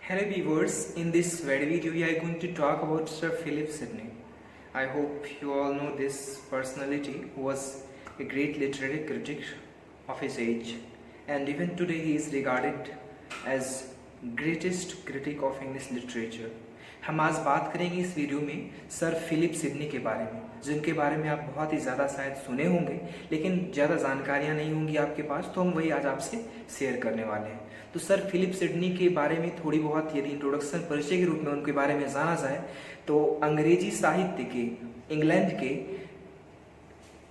Hello viewers, in this video we are going to talk about Sir Philip Sidney. I hope you all know this personality who was a great literary critic of his age, and even today he is regarded as greatest critic of English literature. हम आज बात करेंगे इस video में sir Philip Sidney के बारे में, जिनके बारे में आप बहुत ही ज़्यादा शायद सुने होंगे, लेकिन ज़्यादा जानकारियाँ नहीं होंगी आपके पास, तो हम वही आज आपसे शेयर करने वाले हैं। तो सर फिलिप सिडनी के बारे में थोड़ी बहुत यदि इंट्रोडक्शन परिचय के रूप में उनके बारे में जाना जाए तो अंग्रेजी साहित्य के इंग्लैंड के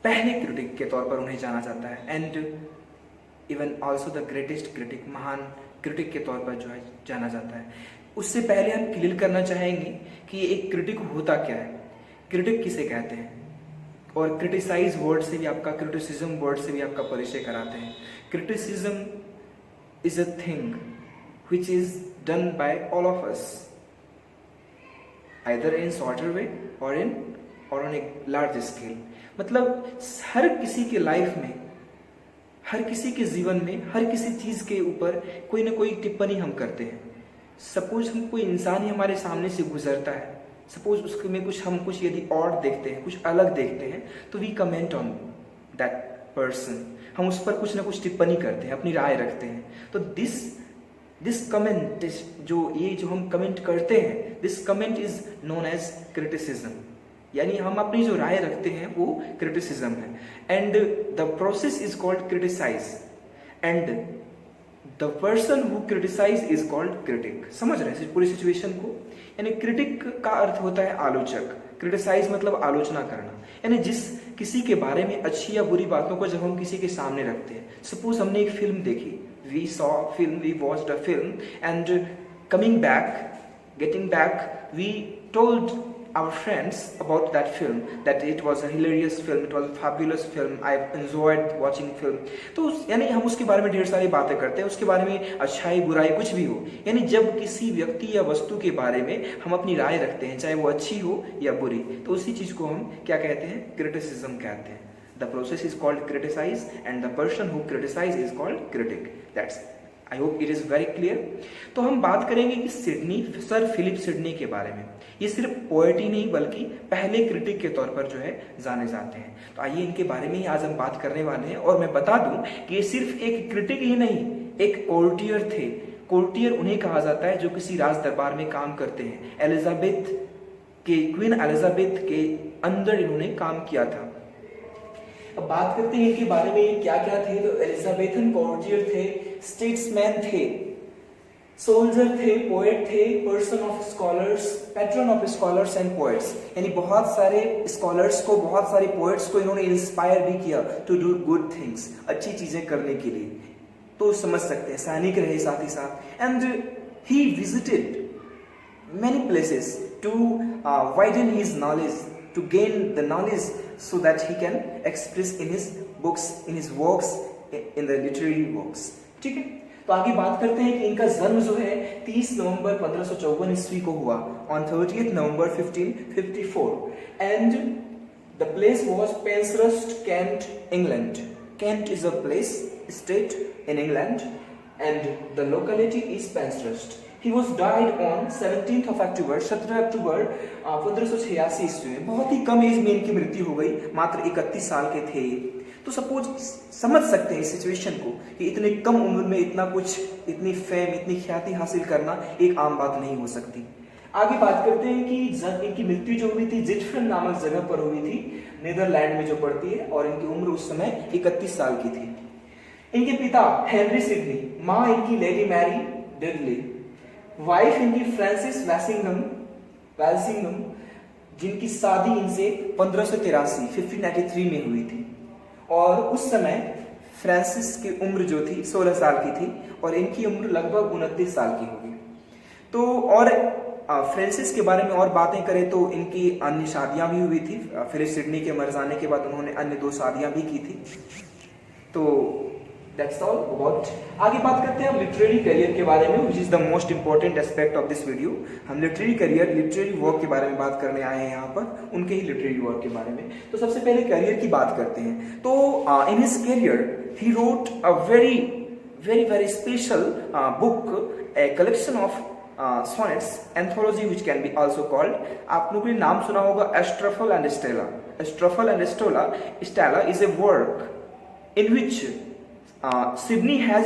पहले क्रिटिक के तौर पर उन्हें जाना जाता है, and even also the greatest critic, महान क्रिटिक के तौर पर जो है जाना जाता है। उससे पहले हम क्लियर करना चाहेंगे कि एक क्रिटिक होता क्या है, क्रिटिक किसे कहते हैं, और क्रिटिसाइज वर्ड से भी आपका, क्रिटिसिज्म वर्ड से भी आपका परिचय कराते हैं। Criticism is a thing which is done by all of us either in shorter way or on a large scale। मतलब हर किसी के लाइफ में, हर किसी के जीवन में, हर किसी चीज के ऊपर कोई ना कोई टिप्पणी हम करते हैं। सपोज हम कोई इंसान ही हमारे सामने से गुजरता है, सपोज उसके में कुछ हम कुछ यदि और देखते हैं, कुछ अलग देखते हैं, तो we comment on that person, हम उस पर कुछ ना कुछ टिप्पणी करते हैं, अपनी राय रखते हैं। तो दिस कमेंट, जो हम कमेंट करते हैं, this comment is known as criticism, यानी हम अपनी जो राय रखते हैं वो क्रिटिसिज्म है। And the process is called criticise, and the person who criticise is called critic. समझ रहे हैं पूरी सिचुएशन को? यानी क्रिटिक का अर्थ होता है आलोचक, क्रिटिसाइज मतलब आलोचना करना, यानी जिस किसी के बारे में अच्छी या बुरी बातों को जब हम किसी के सामने रखते हैं। सपोज हमने एक फिल्म देखी, we saw film, we watched a film, and coming back, getting back, we told our friends about that film, that it was a hilarious film, it was a fabulous film, I enjoyed watching film। तो यानी हम उसके बारे में ढेर सारी बातें करते हैं, उसके बारे में अच्छाई बुराई कुछ भी हो, यानी जब किसी व्यक्ति या वस्तु के बारे में हम अपनी राय रखते हैं, चाहे वो अच्छी हो या बुरी, तो उसी चीज को हम क्या कहते हैं? क्रिटिसिज्म कहते हैं। The process is called criticise and the person who criticise is called critic. That's, I hope it is very clear. तो हम बात करेंगे कि सिडनी, सर फिलिप सिडनी के बारे में। ये सिर्फ पोएट ही नहीं बल्कि पहले क्रिटिक के तौर पर जो है जाने जाते हैं। तो आइए इनके बारे में ही आज हम बात करने वाले हैं। और मैं बता दूं कि ये सिर्फ एक क्रिटिक ही नहीं, एक कोर्टियर थे। कोर्टियर उन्हें कहा जाता है जो किसी राज दरबार में काम करते हैं। एलिजाबेथ के, क्वीन एलिजाबेथ के अंदर इन्होंने काम किया था। अब बात करते हैं इनके बारे में, ये क्या क्या थे। तो एलिजाबेथन कोर्टियर थे, स्टेट्समैन थे, सोल्जर थे, पोएट थे, person of scholars, pattern of scholars and poets, यानी बहुत सारे स्कॉलर्स को, बहुत सारे पोएट्स को इन्होंने इंस्पायर भी किया टू डू गुड थिंग्स, अच्छी चीजें करने के लिए। तो समझ सकते हैं सैनिक रहे साथ ही साथ। And he visited many places to widen his knowledge, to gain the knowledge so that he can express in his books, in his works, in the literary works। ठीक है, तो आगे बात करते हैं कि इनका जन्म जो है 30 नवंबर 1554 ईस्वी को हुआ, on 30th November 1554, and the place was Penshurst, Kent, England। Kent is a place, state in England, and the locality is Penshurst। He was died on 17th of October, 17 अक्टूबर 1586 ईस्वी में। बहुत ही कम एज में इनकी मृत्यु हो गई, मात्र 31 साल के थे। तो सपोज समझ सकते हैं इस सिचुएशन को कि इतने कम उम्र में इतना कुछ, इतनी फेम, इतनी ख्याति हासिल करना एक आम बात नहीं हो सकती। आगे बात करते हैं कि इनकी मृत्यु जो हुई थी जिटफन नामक जगह पर हुई थी, नीदरलैंड में जो पड़ती है, और इनकी उम्र उस समय 31 साल की थी। इनके पिता हेनरी सिडनी, माँ इनकी लेडी मैरी डिडली, वाइफ इनकी फ्रांसिस वैल्सिंगम, जिनकी शादी इनसे 1583 में हुई थी। और उस समय फ्रांसिस की उम्र जो थी 16 साल की थी, और इनकी उम्र लगभग 29 साल की होगी। तो और फ्रांसिस के बारे में और बातें करें तो इनकी अन्य शादियां भी हुई थी। फिलिप सिडनी के मर जाने के बाद उन्होंने अन्य 2 शादियां भी की थी। तो That's all about। आगे बात करते हैं हम लिटरेरी करियर के बारे में, which is the most important aspect of this video। हम लिटरेरी करियर, लिटरेरी वर्क के बारे में बात करने आए हैं यहाँ पर, उनके ही लिटरेरी वर्क के बारे में। तो सबसे पहले करियर की बात करते हैं। तो in his career he wrote a very very very special book, a collection of sonnets anthology which can be also called. आप लोगों ने नाम सुना होगा Astrophel and Stella. Astrophel and Stella is a work in which Sidney has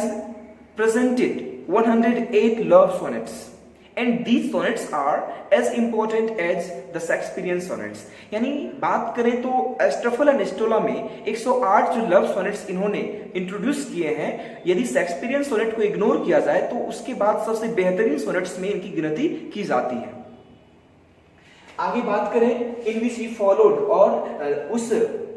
presented 108 love sonnets. And these sonnets are as important as the Shakespearean sonnets. यानी बात करें तो एस्ट्रोफल एंड स्टेला में 108 जो लव सोनेट्स इन्होंने इंट्रोड्यूस किए हैं, यदि शेक्सपियरियन सोनेट को इग्नोर किया जाए तो उसके बाद सबसे बेहतरीन सोनेट्स में इनकी गिनती की जाती है. आगे बात करें इन विच ही फॉलोड, और उस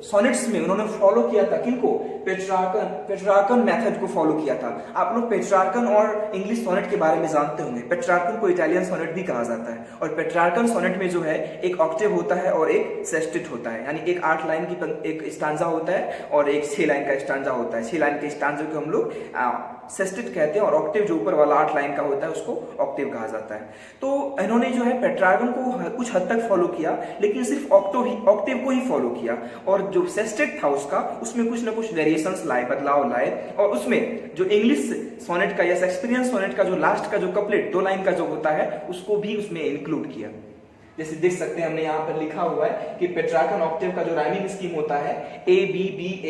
सोनेट्स में उन्होंने फॉलो किया था किनको? पेट्रार्कन मेथड को फॉलो किया था. आप लोग पेट्रार्कन और इंग्लिश सोनेट के बारे में जानते होंगे. पेट्रार्कन को इटालियन सोनेट भी कहा जाता है. और पेट्रार्कन सोनेट में जो है एक ऑक्टेव होता है और एक सेस्टेट होता है, यानी एक 8 लाइन की एक स्टांजा होता है और एक 6 लाइन का स्टांजा होता है. 6 लाइन के स्टांजे को हम लोग सेस्टेट कहते हैं और ऑक्टेव जो ऊपर वाला 8 लाइन का होता है उसको ऑक्टेव कहा जाता है. तो इन्होंने जो है पेट्रार्कन को कुछ हद तक फॉलो किया, लेकिन सिर्फ ऑक्टेव को ही फॉलो किया. और जो सेस्टेट था उसका, उसमें कुछ ना कुछ वेरिएशंस लाए, बदलाव लाए. और उसमें जो इंग्लिश सोनेट का या शेक्सपियरियन सोनेट का जो लास्ट का जो कपलेट 2 लाइन का जो होता है उसको भी उसमें इंक्लूड किया. जैसे देख सकते हैं हमने यहाँ पर लिखा हुआ है कि पेट्रार्कन ऑक्टेव का जो राइमिंग स्कीम होता है A B B A,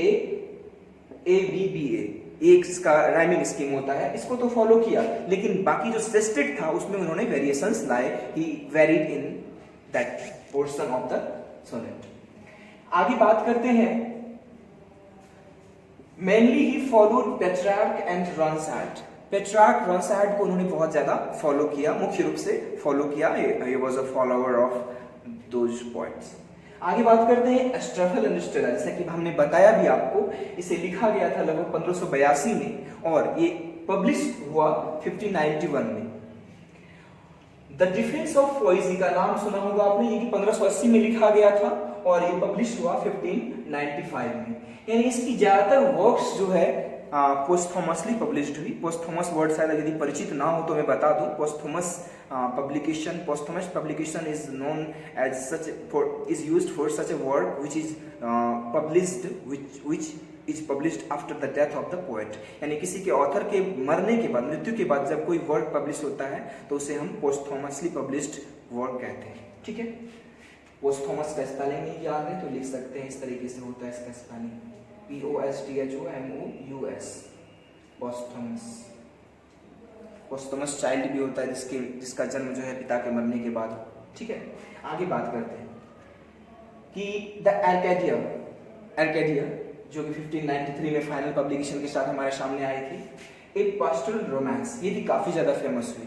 एक इसका राइमिंग स्कीम होता है, इसको तो फॉलो किया, लेकिन बाकी जो सेस्टेट था उसमें उन्होंने वेरिएशंस लाए. He varied in that portion of the sonnet. आगे बात करते हैं. Mainly he followed Petrarch and Ronsard. Petrarch Ronsard को उन्होंने बहुत ज्यादा फॉलो किया, मुख्य रूप से फॉलो किया. He was a follower of those points. आगे बात करते हैं एस्ट्रोफल एंड स्टेला. जैसा कि हमने बताया भी आपको, इसे लिखा गया था लगभग 1582 में और ये पब्लिश हुआ 1591 में. द डिफेंस ऑफ पोएजी का नाम सुना होगा आपने, ये 1580 में लिखा गया था और ये पब्लिश हुआ 1595 में. यानी इसकी ज्यादातर वर्क्स जो है पोस्थोमसली पब्लिश्ड हुई. पोस्थोमस वर्ड शायद यदि परिचित ना हो तो मैं बता दूं. पोस्थोमस publication is known as such is used for such a work which is published which is published after the death of the poet. यानी किसी के ऑथर के मरने के बाद, मृत्यु के बाद जब कोई वर्क पब्लिश होता है तो उसे हम पोस्थोमसली पब्लिश्ड वर्क कहते हैं. ठीक है. पोस्थोमस का स्पेलिंग नहीं याद है तो लिख सकते हैं, इस तरीके से होता है इसका स्पेलिंग POSTHOMOUS. पोस्थोमस. पोस्थोमस चाइल्ड भी होता है जिसका जन्म जो है पिता के मरने के बाद. ठीक है. आगे बात करते हैं कि द आर्केडिया जो कि 1593 में फाइनल पब्लिकेशन के साथ हमारे सामने आई थी. एक पास्टोरल रोमांस, ये भी काफी ज्यादा फेमस हुई.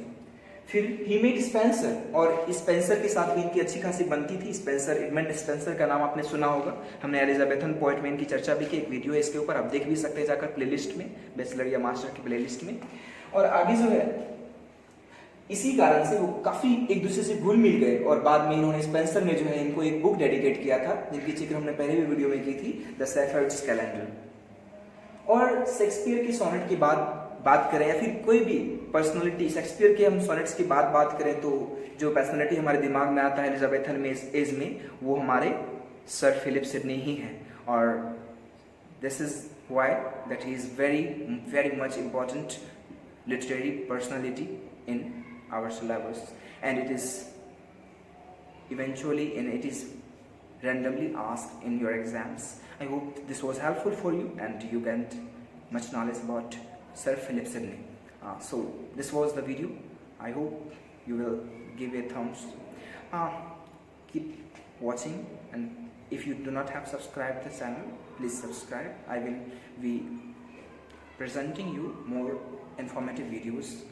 फिर ही मेट स्पेंसर, और स्पेंसर के साथ भी इनकी अच्छी खासी बनती थी. स्पेंसर, एडमंड स्पेंसर का नाम आपने सुना होगा. हमने एलिजाबेथन पोएट में इनकी चर्चा भी की, एक वीडियो है इसके ऊपर, आप देख भी सकते हैं जाकर प्लेलिस्ट में, बैचलर या मास्टर की प्लेलिस्ट में. और आगे जो है इसी कारण से वो काफी एक दूसरे से घुल मिल गए और बाद में इन्होंने स्पेंसर ने जो है इनको एक बुक डेडिकेट किया था जिनकी जिक्र हमने पहले भी वीडियो में की थी, द शेफर्ड्स कैलेंडर. और शेक्सपियर की सोनेट की बात करें या फिर कोई भी पर्सनालिटी, शेक्सपियर के हम सोनेट्स की बात करें तो जो पर्सनालिटी हमारे दिमाग में आता है एलिजाबेथन में एज में, वो हमारे सर फिलिप सिडनी ही हैं. और this is why that he is very much important literary personality in our syllabus, and it is eventually and it is randomly asked in your exams. I hope this was helpful for you and you gained much knowledge about Sir Philip Sidney. So this was the video. I hope you will give a thumbs. Keep watching, and if you do not have subscribed the channel, please subscribe. I will be presenting you more informative videos